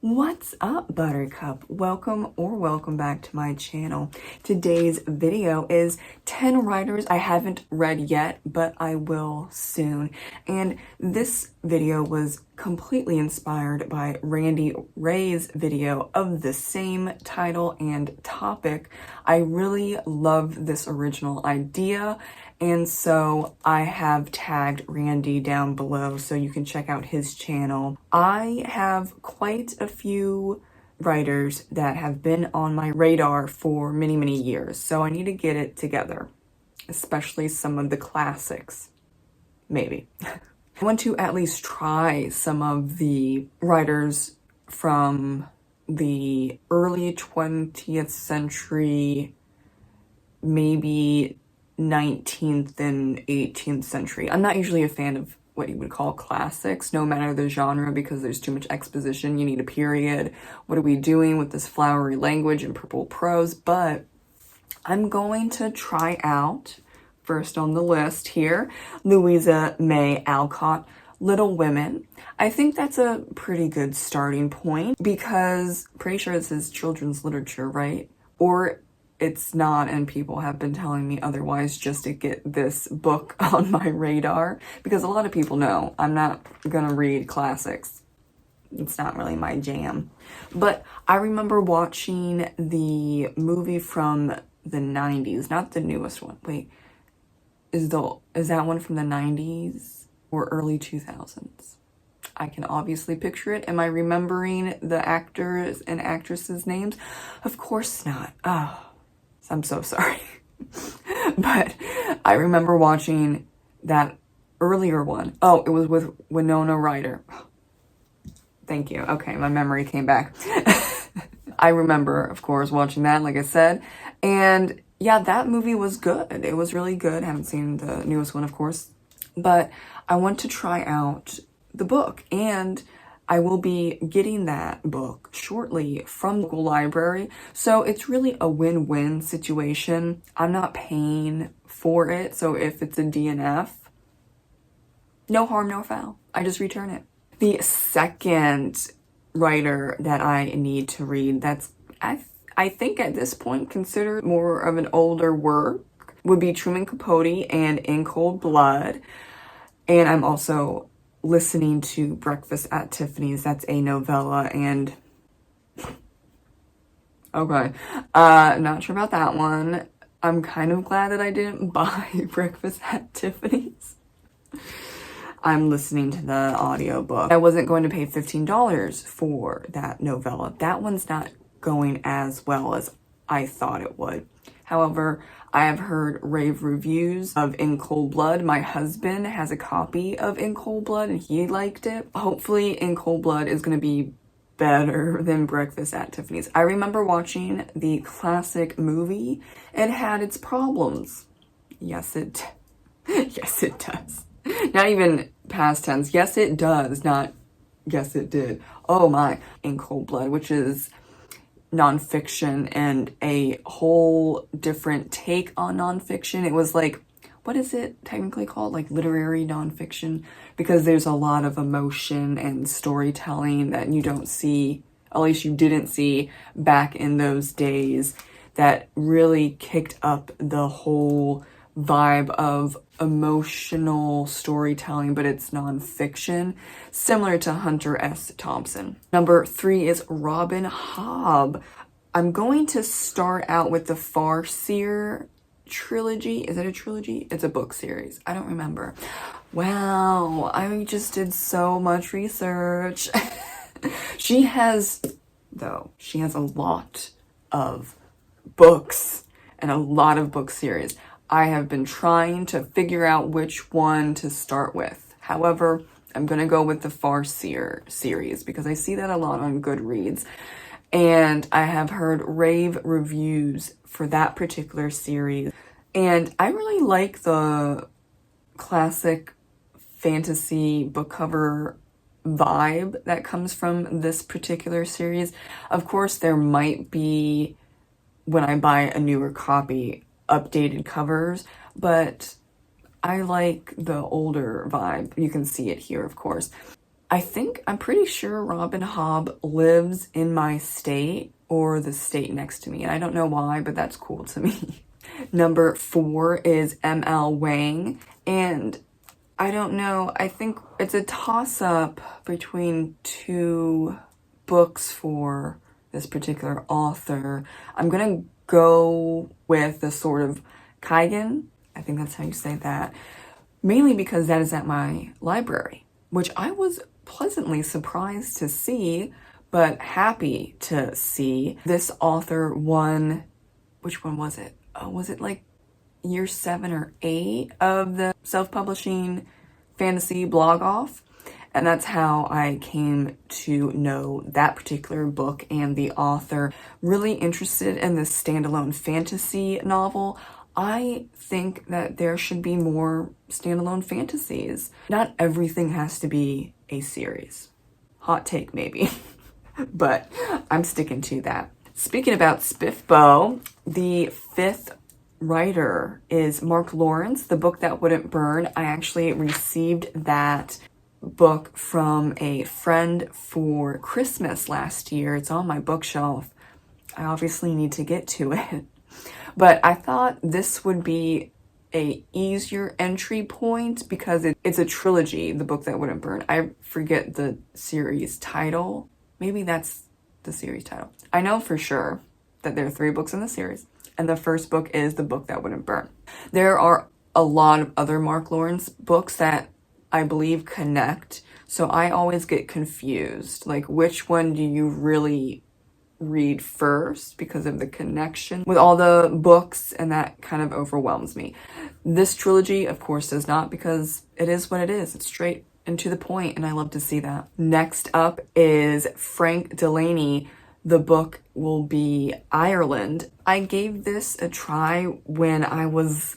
What's up, Buttercup? Welcome back to my channel. Today's video is 10 writers I haven't read yet, but I will soon. And this video was completely inspired by Randy Ray's video of the same title and topic. I really love this original idea, and so I have tagged Randy down below so you can check out his channel. I have quite a few writers that have been on my radar for many years, so I need to get it together, especially some of the classics, maybe. I want to at least try some of the writers from the early 20th century, maybe 19th and 18th century. I'm not usually a fan of what you would call classics, no matter the genre, because there's too much exposition. You need a period. What are we doing with this flowery language and purple prose? But I'm going to try out, first on the list here, Louisa May Alcott, Little Women. I think that's a pretty good starting point because pretty sure this is children's literature, right? Or it's not, and people have been telling me otherwise just to get this book on my radar, because a lot of people know I'm not gonna read classics. It's not really my jam. But I remember watching the movie from the 90s, not the newest one. Wait, is that one from the 90s or early 2000s? I can obviously picture it. Am I remembering the actors and actresses' names? Of course not. Oh, I'm so sorry. But I remember watching that earlier one. Oh, it was with Winona Ryder. Thank you. Okay, my memory came back. I remember, of course, watching that, like I said. And yeah, that movie was good. It was really good. I haven't seen the newest one, of course. But I want to try out the book, and I will be getting that book shortly from the local library. So it's really a win-win situation. I'm not paying for it. So if it's a DNF, no harm, no foul. I just return it. The second writer that I need to read, that's, I think at this point considered more of an older work, would be Truman Capote and In Cold Blood. And I'm also listening to Breakfast at Tiffany's. That's a novella, and okay, not sure about that one. I'm kind of glad that I didn't buy Breakfast at Tiffany's. I'm listening to the audiobook. I wasn't going to pay $15 for that novella. That one's not going as well as I thought it would. However, I have heard rave reviews of In Cold Blood. My husband has a copy of In Cold Blood and he liked it. Hopefully In Cold Blood is going to be better than Breakfast at Tiffany's. I remember watching the classic movie. It had its problems. Yes, it does. Not even past tense. Yes, it does. Not yes, it did. Oh my. In Cold Blood, which is nonfiction and a whole different take on nonfiction. It was like, what is it technically called? Like literary nonfiction, because there's a lot of emotion and storytelling that you don't see, at least you didn't see back in those days, that really kicked up the whole vibe of emotional storytelling, but it's nonfiction, similar to Hunter S. Thompson. Number 3 is Robin Hobb. I'm going to start out with the Farseer trilogy. Is it a trilogy? It's a book series. I don't remember. Wow, I just did so much research. She has a lot of books and a lot of book series. I have been trying to figure out which one to start with. However, I'm going to go with the Farseer series because I see that a lot on Goodreads. And I have heard rave reviews for that particular series. And I really like the classic fantasy book cover vibe that comes from this particular series. Of course, there might be, when I buy a newer copy, updated covers, but I like the older vibe. You can see it here, of course. I'm pretty sure Robin Hobb lives in my state or the state next to me. And I don't know why, but that's cool to me. Number 4 is M.L. Wang. And I don't know, I think it's a toss-up between 2 books for this particular author. I'm gonna go with the Sword of Kaigen. I think that's how you say that. Mainly because that is at my library, which I was pleasantly surprised to see, but happy to see. This author won, which one was it? Was it like year 7 or 8 of the self-publishing fantasy blog off? And that's how I came to know that particular book and the author. Really interested in this standalone fantasy novel. I think that there should be more standalone fantasies. Not everything has to be a series. Hot take maybe, but I'm sticking to that. Speaking about Spiffbo, the 5th writer is Mark Lawrence, The Book That Wouldn't Burn. I actually received that book from a friend for Christmas last year. It's on my bookshelf. I obviously need to get to it. But I thought this would be a easier entry point because it's a trilogy, The Book That Wouldn't Burn. I forget the series title. Maybe that's the series title. I know for sure that there are 3 books in the series, and the first book is The Book That Wouldn't Burn. There are a lot of other Mark Lawrence books that I believe connect, so I always get confused. Like, which one do you really read first because of the connection with all the books, and that kind of overwhelms me. This trilogy, of course, does not, because it is what it is. It's straight and to the point, and I love to see that. Next up is Frank Delaney. The book will be Ireland. I gave this a try when I was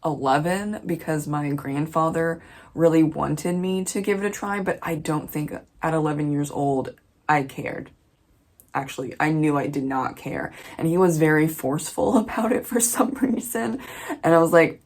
11 because my grandfather really wanted me to give it a try, but I don't think at 11 years old I cared. Actually, I knew I did not care, and he was very forceful about it for some reason, and I was like,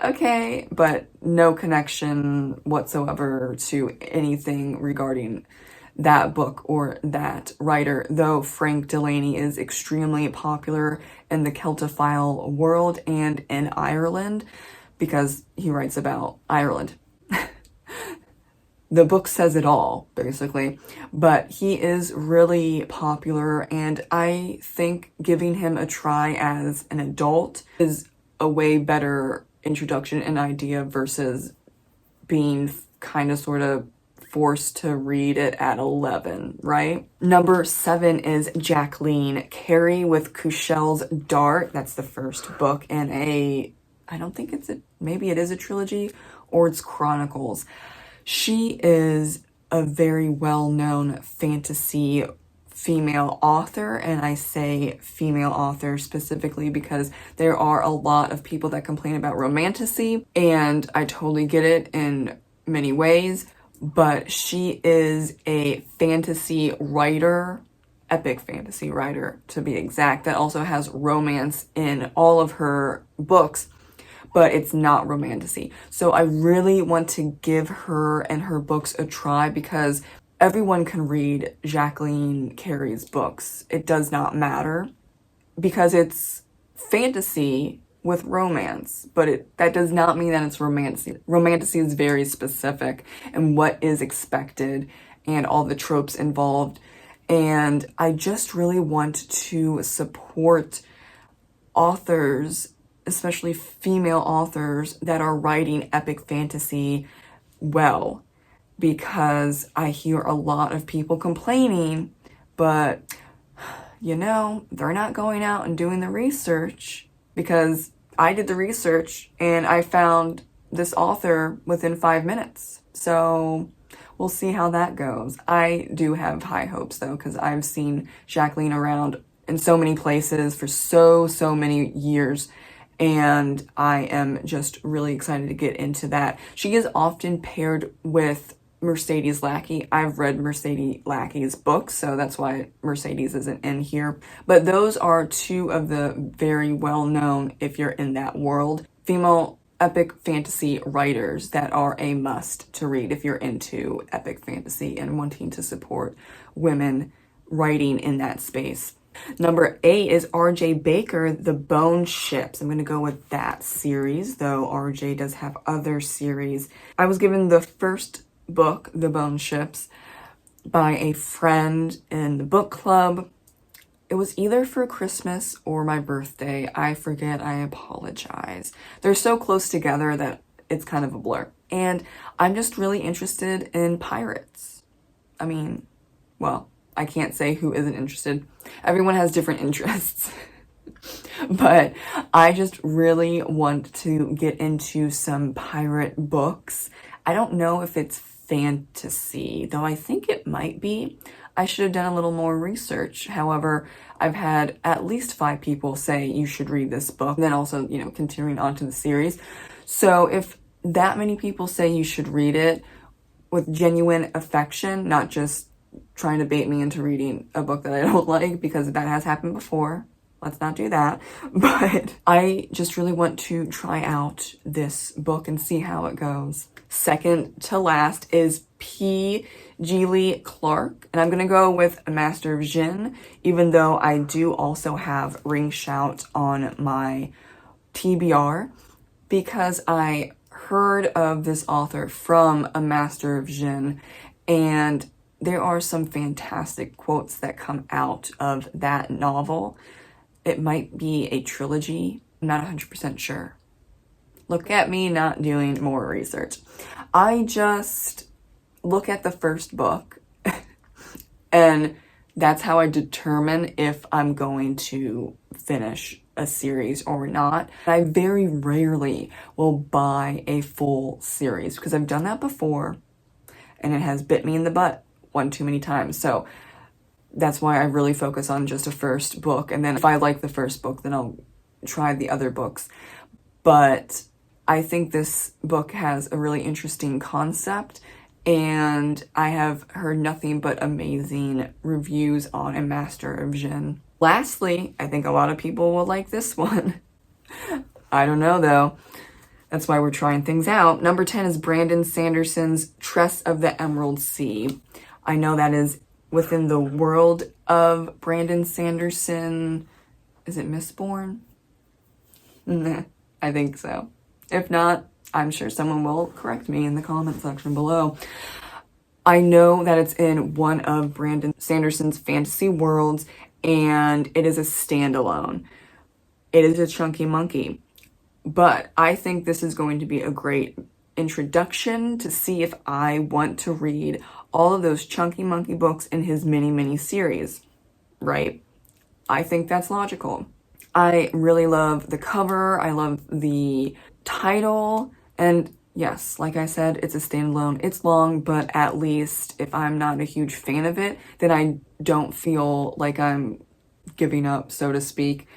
okay, but no connection whatsoever to anything regarding that book or that writer, though Frank Delaney is extremely popular in the Celtophile world and in Ireland because he writes about Ireland. The book says it all, basically, but he is really popular, and I think giving him a try as an adult is a way better introduction and idea versus being kind of sort of forced to read it at 11, right? Number 7 is Jacqueline Carey with Cushell's Dart. That's the first book in I don't think maybe it is a trilogy or it's chronicles. She is a very well-known fantasy female author, and I say female author specifically because there are a lot of people that complain about romantasy, and I totally get it in many ways, but she is a fantasy writer, epic fantasy writer to be exact, that also has romance in all of her books, but it's not romantasy. So I really want to give her and her books a try because everyone can read Jacqueline Carey's books. It does not matter because it's fantasy with romance, but that does not mean that it's romantasy. Romantasy is very specific and what is expected and all the tropes involved. And I just really want to support authors, especially female authors, that are writing epic fantasy well, because I hear a lot of people complaining, but you know, they're not going out and doing the research, because I did the research and I found this author within 5 minutes. So we'll see how that goes. I do have high hopes though, because I've seen Jacqueline around in so many places for so many years, and I am just really excited to get into that. She is often paired with Mercedes Lackey. I've read Mercedes Lackey's books, so that's why Mercedes isn't in here. But those are 2 of the very well-known, if you're in that world, female epic fantasy writers that are a must to read if you're into epic fantasy and wanting to support women writing in that space. Number 8 is R.J. Baker, The Bone Ships. I'm going to go with that series, though R.J. does have other series. I was given the first book, The Bone Ships, by a friend in the book club. It was either for Christmas or my birthday. I forget, I apologize. They're so close together that it's kind of a blur. And I'm just really interested in pirates. I mean, well, I can't say who isn't interested. Everyone has different interests. But I just really want to get into some pirate books. I don't know if it's fantasy, though I think it might be. I should have done a little more research. However, I've had at least 5 people say you should read this book, and then also, continuing on to the series. So if that many people say you should read it with genuine affection, not just trying to bait me into reading a book that I don't like, because that has happened before. Let's not do that. But I just really want to try out this book and see how it goes. Second to last is P. Geely Clark, and I'm going to go with A Master of Jinn, even though I do also have Ring Shout on my TBR, because I heard of this author from A Master of Jinn, and there are some fantastic quotes that come out of that novel. It might be a trilogy. I'm not 100% sure. Look at me not doing more research. I just look at the first book and that's how I determine if I'm going to finish a series or not. I very rarely will buy a full series because I've done that before and it has bit me in the butt one too many times. So that's why I really focus on just a first book. And then if I like the first book, then I'll try the other books. But I think this book has a really interesting concept, and I have heard nothing but amazing reviews on A Master of Jinn. Lastly, I think a lot of people will like this one. I don't know though. That's why we're trying things out. Number 10 is Brandon Sanderson's Tress of the Emerald Sea. I know that is within the world of Brandon Sanderson. Is it Mistborn? Nah, I think so. If not, I'm sure someone will correct me in the comment section below. I know that it's in one of Brandon Sanderson's fantasy worlds, and it is a standalone. It is a chunky monkey. But I think this is going to be a great introduction to see if I want to read all of those chunky monkey books in his mini series, right? I think that's logical. I really love the cover. I love the title. And yes, like I said, it's a standalone. It's long, but at least if I'm not a huge fan of it, then I don't feel like I'm giving up, so to speak,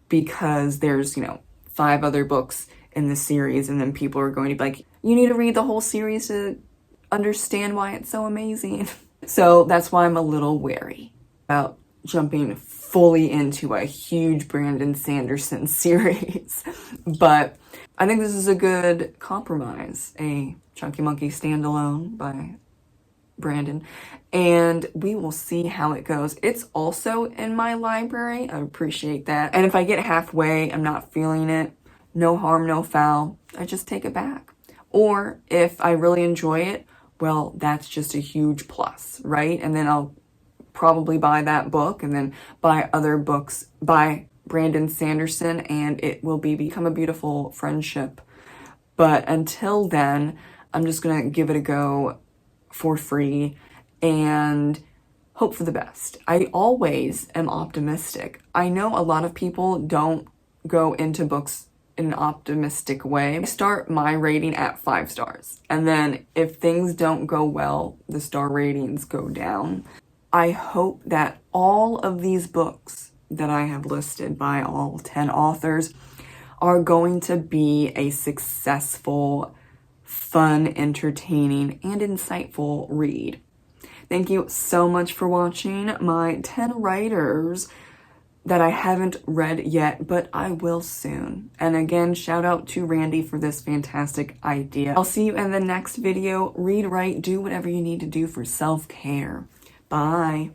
because there's, 5 other books in the series, and then people are going to be like, you need to read the whole series to understand why it's so amazing. So that's why I'm a little wary about jumping fully into a huge Brandon Sanderson series. But I think this is a good compromise, a Chunky Monkey standalone by Brandon, and we will see how it goes. It's also in my library. I appreciate that. And if I get halfway, I'm not feeling it, no harm, no foul, I just take it back. Or if I really enjoy it, well, that's just a huge plus, right? And then I'll probably buy that book and then buy other books by Brandon Sanderson, and it will become a beautiful friendship. But until then, I'm just gonna give it a go for free and hope for the best. I always am optimistic. I know a lot of people don't go into books in an optimistic way. I start my rating at 5 stars, and then if things don't go well, the star ratings go down. I hope that all of these books that I have listed by all 10 authors are going to be a successful, fun, entertaining, and insightful read. Thank you so much for watching my 10 writers that I haven't read yet, but I will soon. And again, shout out to Randy for this fantastic idea. I'll see you in the next video. Read, write, do whatever you need to do for self-care. Bye.